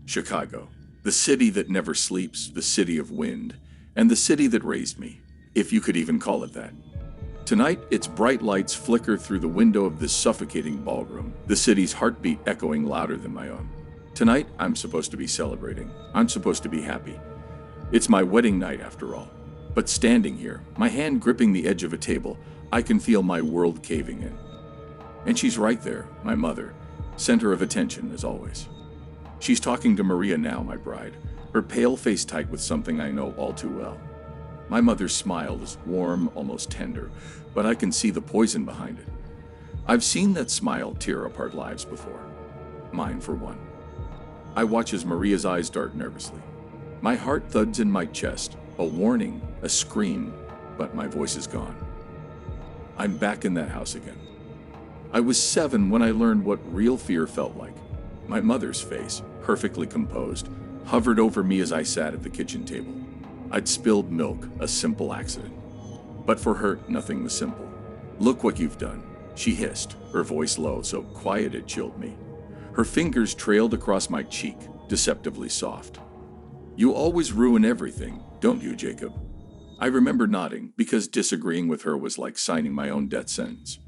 Chicago, the city that never sleeps, the city of wind, and the city that raised me, if you could even call it that. Tonight, its bright lights flicker through the window of this suffocating ballroom, the city's heartbeat echoing louder than my own. Tonight, I'm supposed to be celebrating. I'm supposed to be happy. It's my wedding night, after all. But standing here, my hand gripping the edge of a table, I can feel my world caving in. And she's right there, my mother, center of attention as always. She's talking to Maria now, my bride, her pale face tight with something I know all too well. My mother's smile is warm, almost tender, but I can see the poison behind it. I've seen that smile tear apart lives before. Mine, for one. I watch as Maria's eyes dart nervously. My heart thuds in my chest, a warning, a scream, but my voice is gone. I'm back in that house again. I was 7 when I learned what real fear felt like. My mother's face, perfectly composed, hovered over me as I sat at the kitchen table. I'd spilled milk, a simple accident. But for her, nothing was simple. "Look what you've done," she hissed, her voice low, so quiet it chilled me. Her fingers trailed across my cheek, deceptively soft. "You always ruin everything, don't you, Jacob?" I remember nodding, because disagreeing with her was like signing my own death sentence.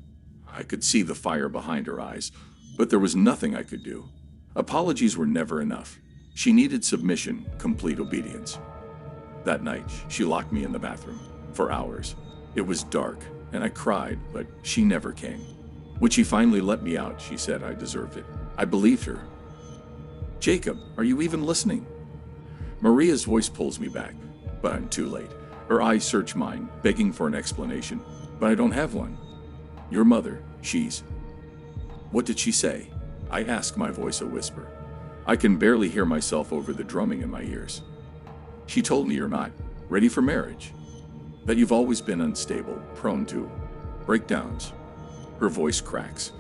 I could see the fire behind her eyes, but there was nothing I could do. Apologies were never enough. She needed submission, complete obedience. That night, she locked me in the bathroom. For hours. It was dark, and I cried, but she never came. When she finally let me out, she said I deserved it. I believed her. "Jacob, are you even listening?" Maria's voice pulls me back, but I'm too late. Her eyes search mine, begging for an explanation, but I don't have one. "Your mother, she's..." "What did she say?" I ask, my voice a whisper. I can barely hear myself over the drumming in my ears. "She told me you're not ready for marriage. That you've always been unstable, prone to breakdowns." Her voice cracks,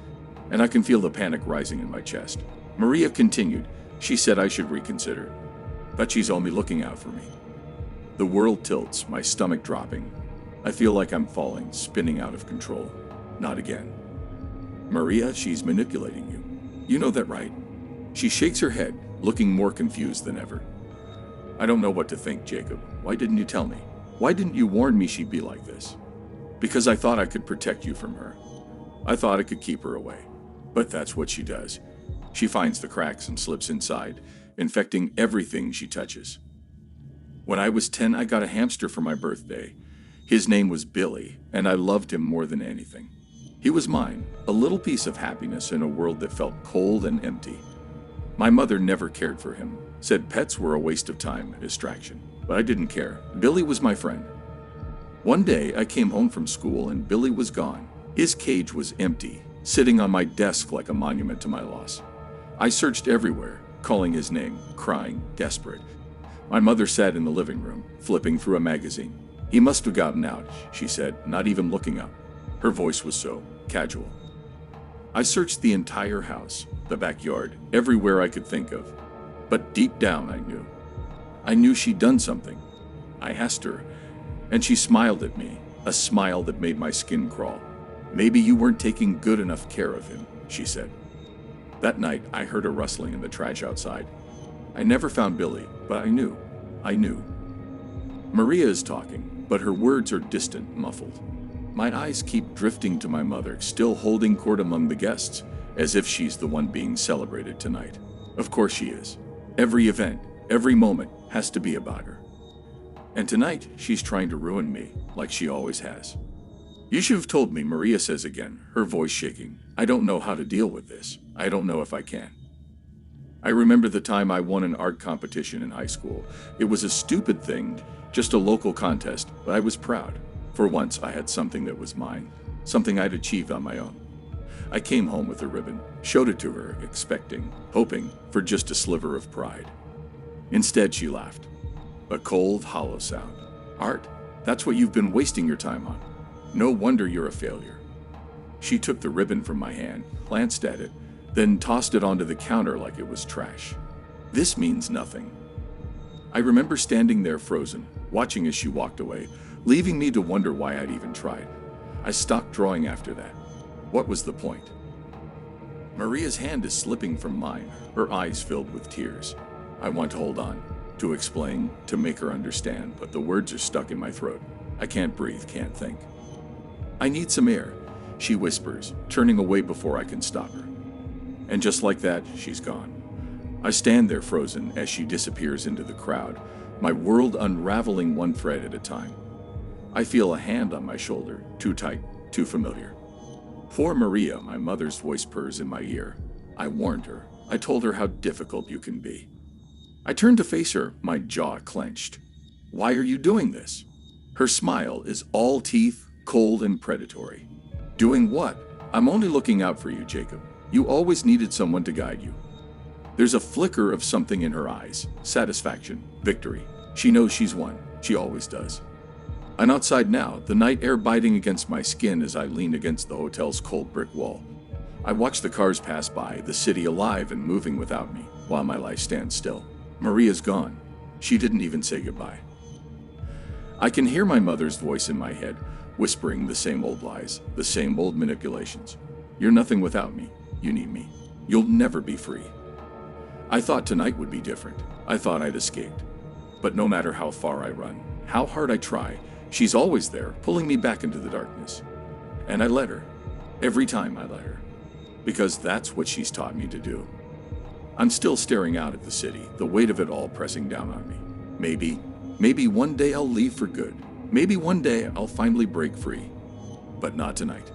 and I can feel the panic rising in my chest. Maria continued, "She said I should reconsider. But she's only looking out for me." The world tilts, my stomach dropping. I feel like I'm falling, spinning out of control. Not again. "Maria, she's manipulating you. You know that, right?" She shakes her head, looking more confused than ever. "I don't know what to think, Jacob. Why didn't you tell me? Why didn't you warn me she'd be like this?" "Because I thought I could protect you from her. I thought I could keep her away. But that's what she does. She finds the cracks and slips inside, infecting everything she touches. When I was 10, I got a hamster for my birthday. His name was Billy, and I loved him more than anything. He was mine, a little piece of happiness in a world that felt cold and empty. My mother never cared for him, said pets were a waste of time and distraction. But I didn't care. Billy was my friend. One day, I came home from school and Billy was gone. His cage was empty, sitting on my desk like a monument to my loss. I searched everywhere, calling his name, crying, desperate. My mother sat in the living room, flipping through a magazine. "He must have gotten out," she said, not even looking up. Her voice was so casual. I searched the entire house, the backyard, everywhere I could think of. But deep down, I knew. I knew she'd done something. I asked her, and she smiled at me, a smile that made my skin crawl. "Maybe you weren't taking good enough care of him," she said. That night, I heard a rustling in the trash outside. I never found Billy, but I knew. I knew. Maria is talking, but her words are distant, muffled. My eyes keep drifting to my mother, still holding court among the guests, as if she's the one being celebrated tonight. Of course she is. Every event, every moment has to be about her. And tonight, she's trying to ruin me, like she always has. "You should have told me," Maria says again, her voice shaking. "I don't know how to deal with this. I don't know if I can." I remember the time I won an art competition in high school. It was a stupid thing, just a local contest, but I was proud. For once, I had something that was mine, something I'd achieved on my own. I came home with a ribbon, showed it to her, expecting, hoping for just a sliver of pride. Instead, she laughed. A cold, hollow sound. "Art? That's what you've been wasting your time on. No wonder you're a failure." She took the ribbon from my hand, glanced at it, then tossed it onto the counter like it was trash. "This means nothing." I remember standing there frozen, watching as she walked away, leaving me to wonder why I'd even tried. I stopped drawing after that. What was the point? Maria's hand is slipping from mine, her eyes filled with tears. I want to hold on, to explain, to make her understand, but the words are stuck in my throat. I can't breathe, can't think. I need some air, she whispers, turning away before I can stop her. And just like that, she's gone. I stand there frozen as she disappears into the crowd, my world unraveling one thread at a time. I feel a hand on my shoulder, too tight, too familiar. Poor Maria, my mother's voice purrs in my ear. I warned her. I told her how difficult you can be. I turn to face her, my jaw clenched. Why are you doing this? Her smile is all teeth, cold and predatory. Doing what? I'm only looking out for you, Jacob. You always needed someone to guide you. There's a flicker of something in her eyes. Satisfaction. Victory. She knows she's won. She always does. I'm outside now, the night air biting against my skin as I lean against the hotel's cold brick wall. I watch the cars pass by, the city alive and moving without me, while my life stands still. Maria's gone. She didn't even say goodbye. I can hear my mother's voice in my head, whispering the same old lies, the same old manipulations. You're nothing without me. You need me. You'll never be free. I thought tonight would be different. I thought I'd escaped. But no matter how far I run, how hard I try, she's always there, pulling me back into the darkness. And I let her. Every time I let her. Because that's what she's taught me to do. I'm still staring out at the city, the weight of it all pressing down on me. Maybe one day I'll leave for good. Maybe one day I'll finally break free. But not tonight.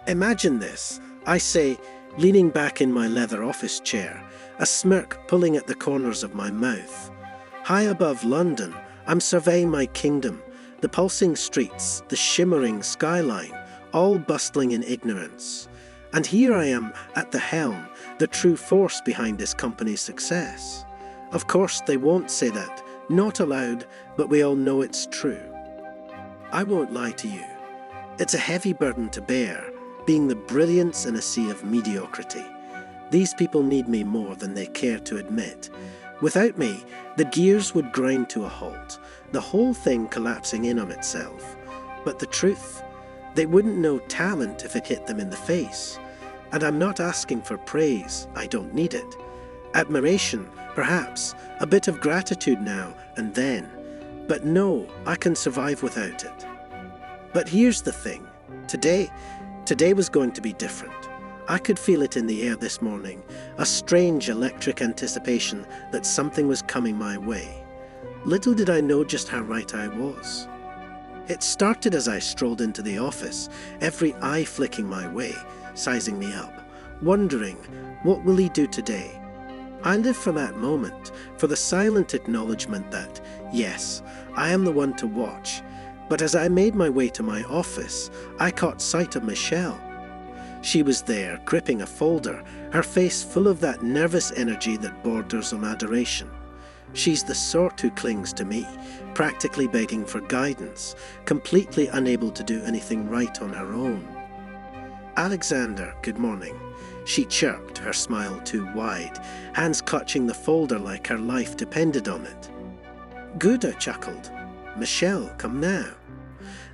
Imagine this, I say, leaning back in my leather office chair, a smirk pulling at the corners of my mouth. High above London, I'm surveying my kingdom, the pulsing streets, the shimmering skyline, all bustling in ignorance. And here I am at the helm, the true force behind this company's success. Of course, they won't say that, not aloud, but we all know it's true. I won't lie to you. It's a heavy burden to bear, being the brilliance in a sea of mediocrity. These people need me more than they care to admit. Without me, the gears would grind to a halt, the whole thing collapsing in on itself. But the truth, they wouldn't know talent if it hit them in the face. And I'm not asking for praise, I don't need it. Admiration, perhaps, a bit of gratitude now and then. But no, I can survive without it. But here's the thing, Today was going to be different. I could feel it in the air this morning, a strange electric anticipation that something was coming my way. Little did I know just how right I was. It started as I strolled into the office, every eye flicking my way, sizing me up, wondering, what will he do today? I live for that moment, for the silent acknowledgement that, yes, I am the one to watch. But as I made my way to my office, I caught sight of Michelle. She was there, gripping a folder, her face full of that nervous energy that borders on adoration. She's the sort who clings to me, practically begging for guidance, completely unable to do anything right on her own. "Alexander, good morning," she chirped, her smile too wide, hands clutching the folder like her life depended on it. "Good," I chuckled. "Michelle, come now.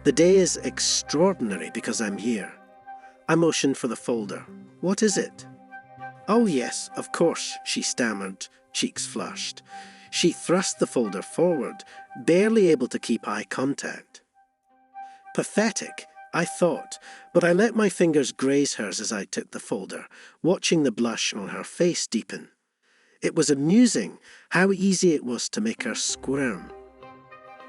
The day is extraordinary because I'm here." I motioned for the folder. "What is it?" "Oh yes, of course," she stammered, cheeks flushed. She thrust the folder forward, barely able to keep eye contact. Pathetic, I thought, but I let my fingers graze hers as I took the folder, watching the blush on her face deepen. It was amusing how easy it was to make her squirm.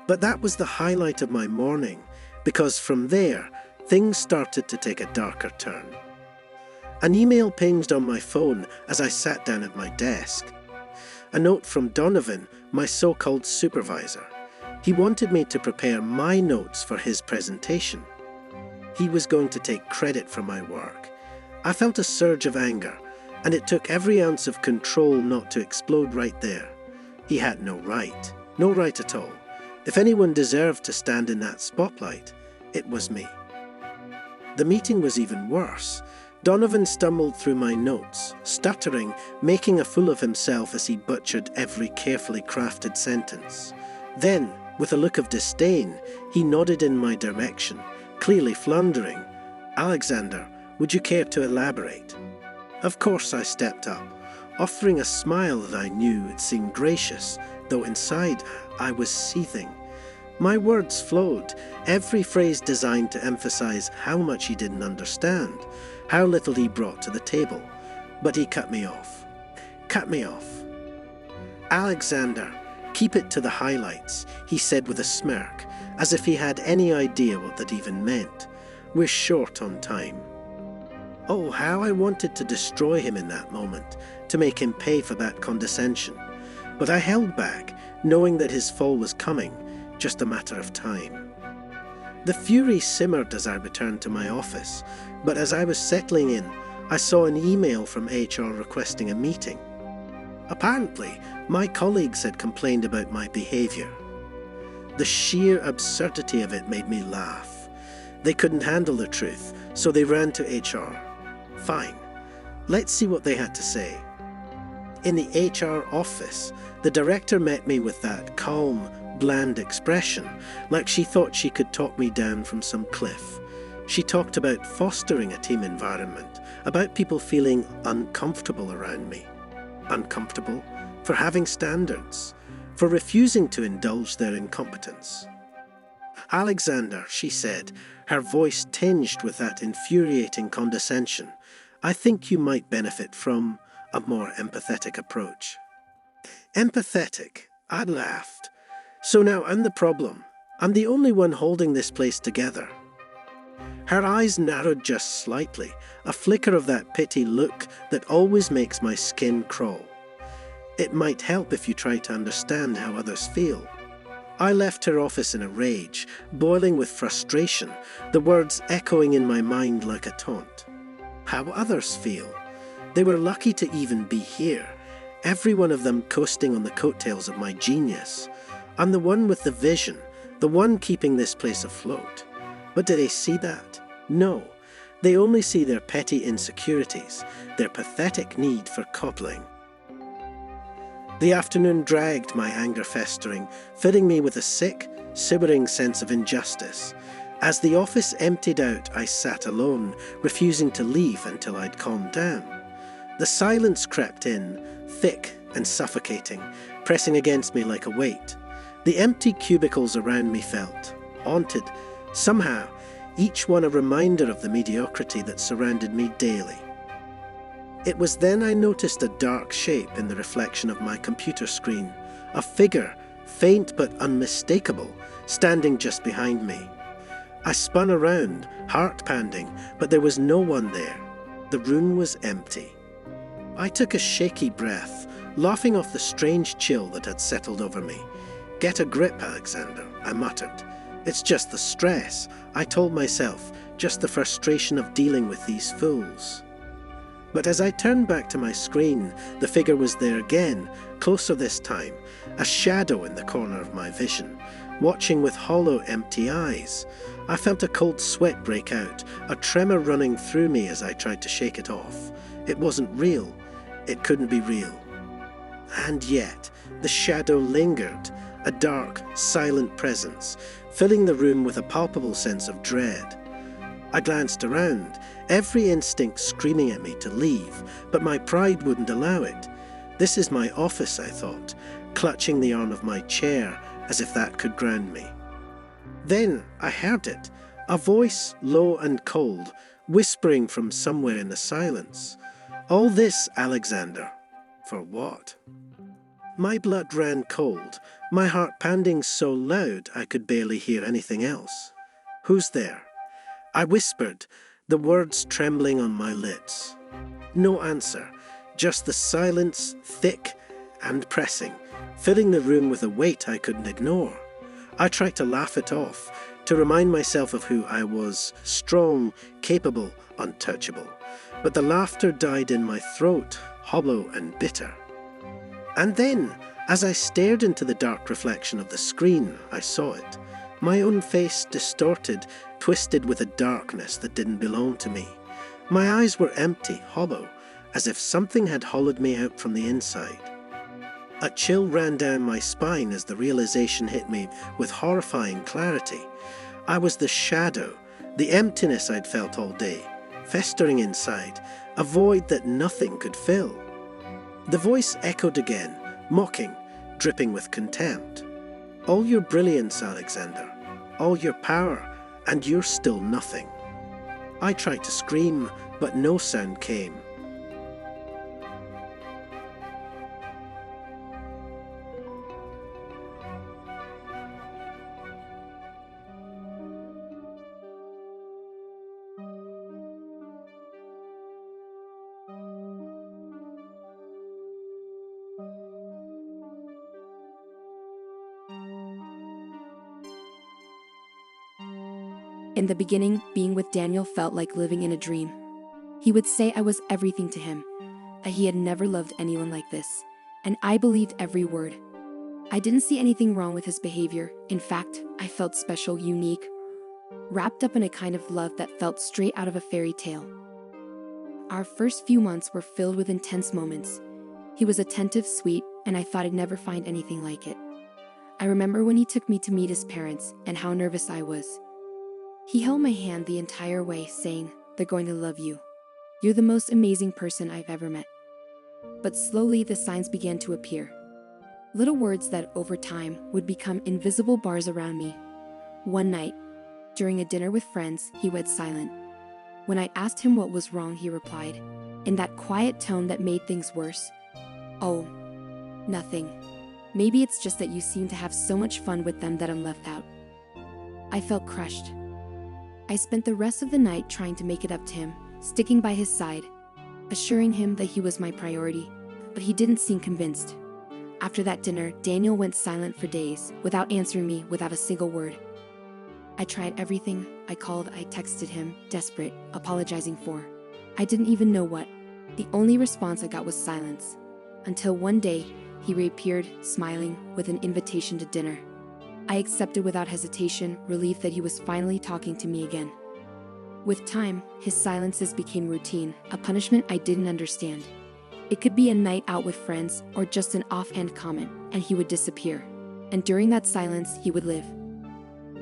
But that was the highlight of my morning, because from there, things started to take a darker turn. An email pinged on my phone as I sat down at my desk. A note from Donovan, my so-called supervisor. He wanted me to prepare my notes for his presentation. He was going to take credit for my work. I felt a surge of anger, and it took every ounce of control not to explode right there. He had no right. No right at all. If anyone deserved to stand in that spotlight, it was me. The meeting was even worse. Donovan stumbled through my notes, stuttering, making a fool of himself as he butchered every carefully crafted sentence. Then, with a look of disdain, he nodded in my direction, clearly floundering. "Alexander, would you care to elaborate?" Of course I stepped up, offering a smile that I knew it seemed gracious, though inside I was seething. My words flowed, every phrase designed to emphasize how much he didn't understand, how little he brought to the table. But he cut me off. Cut me off. "Alexander, keep it to the highlights," he said with a smirk, as if he had any idea what that even meant. "We're short on time." Oh, how I wanted to destroy him in that moment, to make him pay for that condescension. But I held back, knowing that his fall was coming, just a matter of time. The fury simmered as I returned to my office, but as I was settling in, I saw an email from HR requesting a meeting. Apparently, my colleagues had complained about my behaviour. The sheer absurdity of it made me laugh. They couldn't handle the truth, so they ran to HR. Fine, let's see what they had to say. In the HR office, the director met me with that calm, bland expression, like she thought she could talk me down from some cliff. She talked about fostering a team environment, about people feeling uncomfortable around me. Uncomfortable for having standards, for refusing to indulge their incompetence. "Alexander," she said, her voice tinged with that infuriating condescension, "I think you might benefit from a more empathetic approach." Empathetic? I laughed. So now I'm the problem. I'm the only one holding this place together. Her eyes narrowed just slightly, a flicker of that pity look that always makes my skin crawl. It might help if you try to understand how others feel. I left her office in a rage, boiling with frustration, the words echoing in my mind like a taunt. How others feel. They were lucky to even be here, every one of them coasting on the coattails of my genius. I'm the one with the vision, the one keeping this place afloat. But do they see that? No. They only see their petty insecurities, their pathetic need for coddling. The afternoon dragged, my anger festering, filling me with a sick, simmering sense of injustice. As the office emptied out, I sat alone, refusing to leave until I'd calmed down. The silence crept in, thick and suffocating, pressing against me like a weight. The empty cubicles around me felt haunted, somehow, each one a reminder of the mediocrity that surrounded me daily. It was then I noticed a dark shape in the reflection of my computer screen, a figure, faint but unmistakable, standing just behind me. I spun around, heart pounding, but there was no one there. The room was empty. I took a shaky breath, laughing off the strange chill that had settled over me. "Get a grip, Alexander," I muttered. "It's just the stress," I told myself, "just the frustration of dealing with these fools." But as I turned back to my screen, the figure was there again, closer this time, a shadow in the corner of my vision, watching with hollow, empty eyes. I felt a cold sweat break out, a tremor running through me as I tried to shake it off. It wasn't real. It couldn't be real. And yet, the shadow lingered, a dark, silent presence, filling the room with a palpable sense of dread. I glanced around, every instinct screaming at me to leave, but my pride wouldn't allow it. This is my office, I thought, clutching the arm of my chair as if that could ground me. Then I heard it, a voice low and cold, whispering from somewhere in the silence. "All this, Alexander. For what?" My blood ran cold, my heart pounding so loud I could barely hear anything else. "Who's there?" I whispered, the words trembling on my lips. No answer, just the silence, thick and pressing, filling the room with a weight I couldn't ignore. I tried to laugh it off, to remind myself of who I was, strong, capable, untouchable. But the laughter died in my throat, hollow and bitter. And then, As I stared into the dark reflection of the screen, I saw it. My own face distorted, twisted with a darkness that didn't belong to me. My eyes were empty, hollow, as if something had hollowed me out from the inside. A chill ran down my spine as the realization hit me with horrifying clarity. I was the shadow, the emptiness I'd felt all day, festering inside, a void that nothing could fill. The voice echoed again, mocking, dripping with contempt. All your brilliance, Alexander, all your power, and you're still nothing. I tried to scream, but no sound came. In the beginning, being with Daniel felt like living in a dream. He would say I was everything to him, that he had never loved anyone like this, and I believed every word. I didn't see anything wrong with his behavior. In fact, I felt special, unique, wrapped up in a kind of love that felt straight out of a fairy tale. Our first few months were filled with intense moments. He was attentive, sweet, and I thought I'd never find anything like it. I remember when he took me to meet his parents and how nervous I was. He held my hand the entire way, saying, "They're going to love you. You're the most amazing person I've ever met." But slowly the signs began to appear. Little words that, over time, would become invisible bars around me. One night, during a dinner with friends, he went silent. When I asked him what was wrong, he replied, in that quiet tone that made things worse, "Oh, nothing. Maybe it's just that you seem to have so much fun with them that I'm left out." I felt crushed. I spent the rest of the night trying to make it up to him, sticking by his side, assuring him that he was my priority, but he didn't seem convinced. After that dinner, Daniel went silent for days, without answering me, without a single word. I tried everything. I called, I texted him, desperate, apologizing for I didn't even know what. The only response I got was silence. Until one day, he reappeared, smiling, with an invitation to dinner. I accepted without hesitation, relieved that he was finally talking to me again. With time, his silences became routine, a punishment I didn't understand. It could be a night out with friends, or just an offhand comment, and he would disappear. And during that silence, he would live.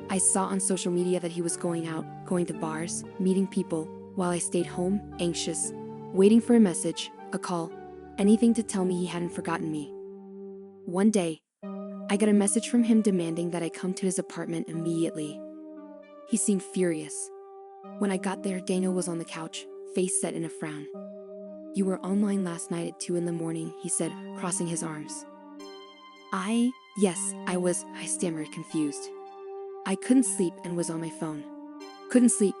I saw on social media that he was going out, going to bars, meeting people, while I stayed home, anxious, waiting for a message, a call, anything to tell me he hadn't forgotten me. One day, I got a message from him demanding that I come to his apartment immediately. He seemed furious. When I got there, Daniel was on the couch, face set in a frown. "You were online last night at 2 a.m, he said, crossing his arms. Yes, I was, I stammered, confused. I couldn't sleep and was on my phone. Couldn't sleep.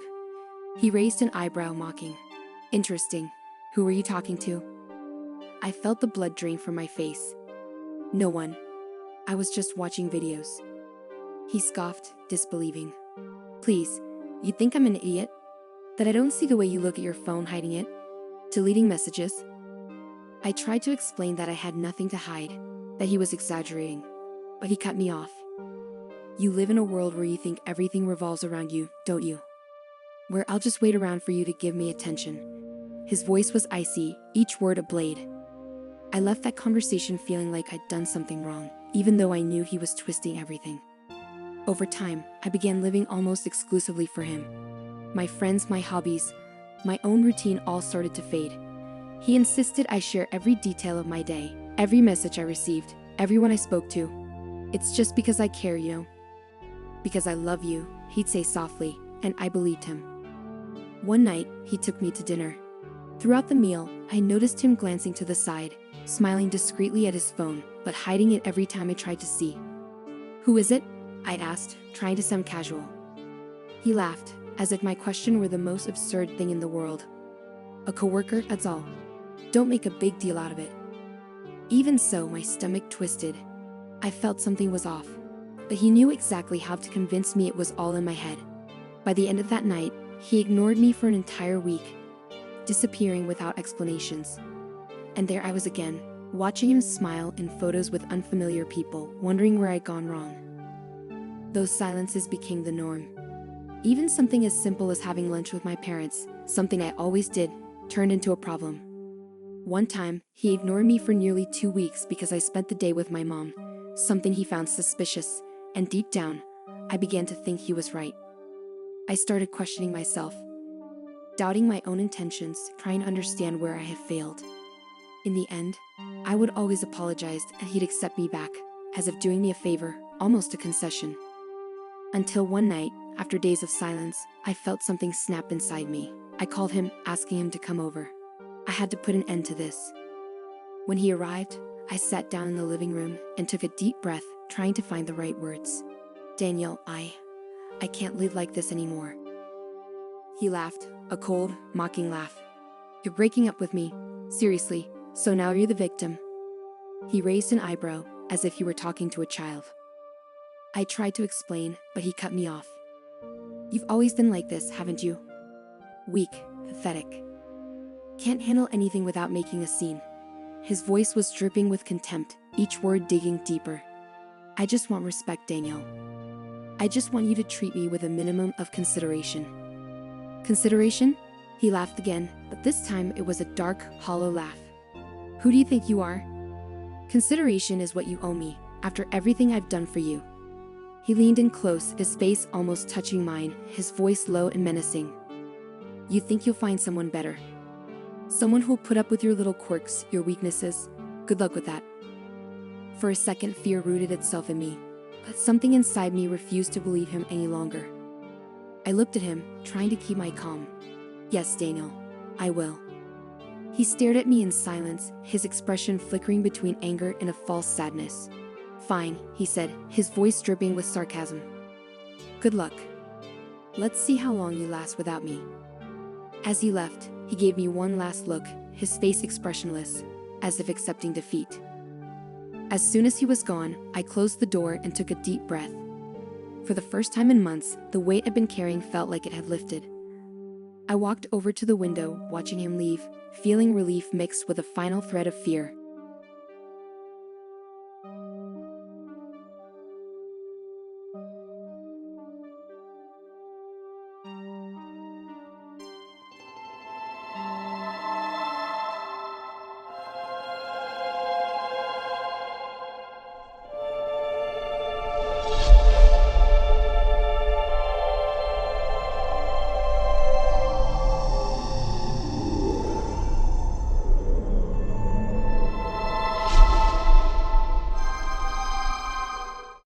He raised an eyebrow, mocking. "Interesting. Who were you talking to?" I felt the blood drain from my face. "No one. I was just watching videos." He scoffed, disbelieving. "Please, you think I'm an idiot? That I don't see the way you look at your phone, hiding it? Deleting messages?" I tried to explain that I had nothing to hide, that he was exaggerating, but he cut me off. "You live in a world where you think everything revolves around you, don't you? Where I'll just wait around for you to give me attention." His voice was icy, each word a blade. I left that conversation feeling like I'd done something wrong, even though I knew he was twisting everything. Over time, I began living almost exclusively for him. My friends, my hobbies, my own routine all started to fade. He insisted I share every detail of my day, every message I received, everyone I spoke to. "It's just because I care, you know. Because I love you," he'd say softly, and I believed him. One night, he took me to dinner. Throughout the meal, I noticed him glancing to the side, smiling discreetly at his phone, but hiding it every time I tried to see. "Who is it?" I asked, trying to sound casual. He laughed, as if my question were the most absurd thing in the world. "A coworker, that's all. Don't make a big deal out of it." Even so, my stomach twisted. I felt something was off, but he knew exactly how to convince me it was all in my head. By the end of that night, he ignored me for an entire week, disappearing without explanations. And there I was again, watching him smile in photos with unfamiliar people, wondering where I'd gone wrong. Those silences became the norm. Even something as simple as having lunch with my parents, something I always did, turned into a problem. One time, he ignored me for nearly 2 weeks because I spent the day with my mom, something he found suspicious, and deep down, I began to think he was right. I started questioning myself, doubting my own intentions, trying to understand where I had failed. In the end, I would always apologize and he'd accept me back, as if doing me a favor, almost a concession. Until one night, after days of silence, I felt something snap inside me. I called him, asking him to come over. I had to put an end to this. When he arrived, I sat down in the living room and took a deep breath, trying to find the right words. "Daniel, I can't live like this anymore." He laughed, a cold, mocking laugh. "You're breaking up with me? Seriously, so now you're the victim?" He raised an eyebrow, as if he were talking to a child. I tried to explain, but he cut me off. "You've always been like this, haven't you? Weak, pathetic. Can't handle anything without making a scene." His voice was dripping with contempt, each word digging deeper. "I just want respect, Daniel. I just want you to treat me with a minimum of consideration." "Consideration?" He laughed again, but this time it was a dark, hollow laugh. "Who do you think you are? Consideration is what you owe me, after everything I've done for you." He leaned in close, his face almost touching mine, his voice low and menacing. "You think you'll find someone better? Someone who'll put up with your little quirks, your weaknesses? Good luck with that." For a second, fear rooted itself in me, but something inside me refused to believe him any longer. I looked at him, trying to keep my calm. "Yes, Daniel, I will." He stared at me in silence, his expression flickering between anger and a false sadness. "Fine," he said, his voice dripping with sarcasm. "Good luck. Let's see how long you last without me." As he left, he gave me one last look, his face expressionless, as if accepting defeat. As soon as he was gone, I closed the door and took a deep breath. For the first time in months, the weight I'd been carrying felt like it had lifted. I walked over to the window, watching him leave, feeling relief mixed with a final thread of fear.